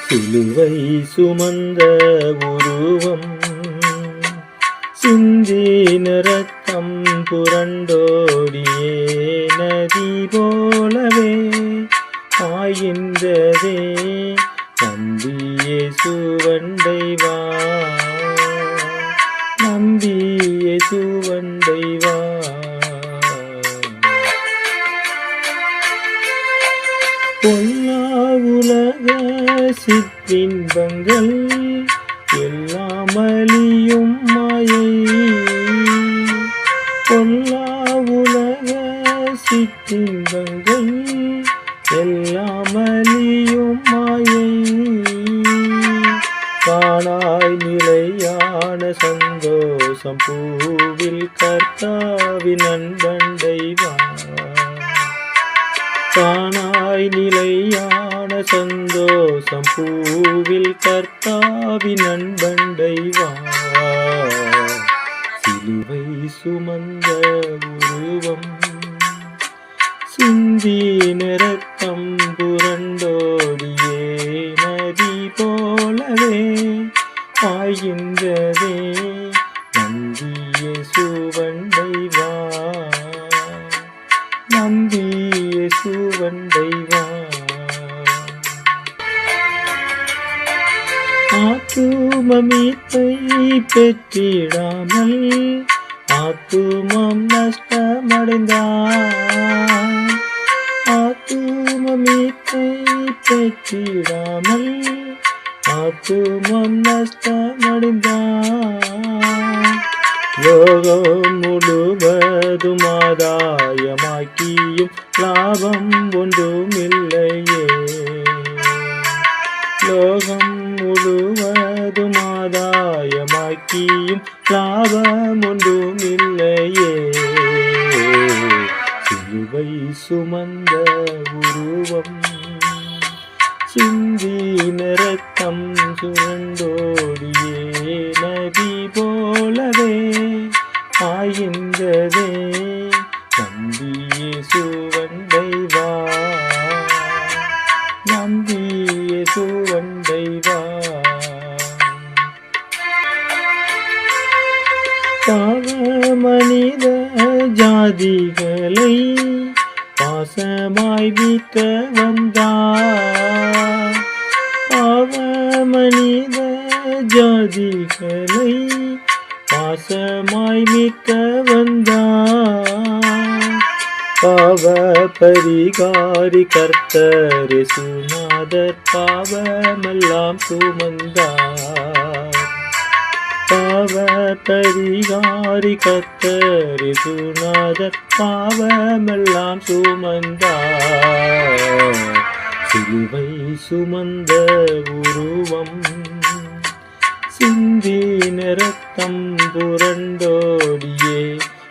சிலுவை சுமந்த உருவம் சிந்தின ரத்தம் புரண்டோடியே நதி போலவே ஆயின்றதே நம்பியே சுவண்டை வா நம்பியே சுவண்டை வா பொல்லா உலக சிற்றின்பங்கள் எல்லாம் அழியும் மாயை பொல்லா உலக சிற்றின்பங்கள் எல்லாம் அழியும் மாயை காணாய் நிலையான சந்தோஷம் பூவில் கர்த்தாவின் அன்பண்டை வா காணாய் நிலையான சந்தோஷம் பூவில் கர்த்தாவின் அன்பண்டை வா சிலுவை சுமந்த உருவம் சிந்தின ரத்தம் புரண்டோடியே நதி போலவே ஆகின்றதே நம்பியே சுவண்டை வா நம்பியே சுவண்டை வா ஆத்துமீட்பை பெற்றிடாமல் ஆத்துமம் நஷ்டமடைந்தார் ஆத்துமீட்பை பெற்றிடாமல் ஆத்துமம் நஷ்டமடைந்தார் லோகம் முழுவதும் ஆதாயமாக்கியும் லாபம் ஒன்றுமில்லையே லோகம் முழுவதும் ஆதாயமாக்கியும் லாபம் ஒன்றுமில்லையே சிலுவை சுமந்த உருவம் சிந்தின ரத்தம் சுரண்டோடியே நதி போலவே ஆகின்றதே நம்பியே சுவண்டை வா நம்பியே சுவண்டை வா பாவ மனித ஜாதிகளை பாசமாய் மீட்க வந்தார் பாவ மனித ஜாதிகளை பாசமாய் மீட்க வந்தார் பாவ பரிகாரி கர்த்தர் சுநாதர் பாவமெல்லாம் சுமந்தார் பாவ பரிகாரி கர்த்தர் சுநாதர் பாவமெல்லாம் சுமந்தார் சிலுவை சுமந்த உருவம் சிந்தின ரத்தம் புரண்டோடியே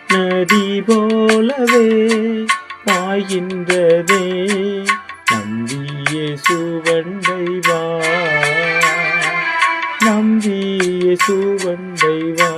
நதி போலவே பாய்கின்றதே நம்பியே சுவண்டை வா நம்பியே சுவண்டை வா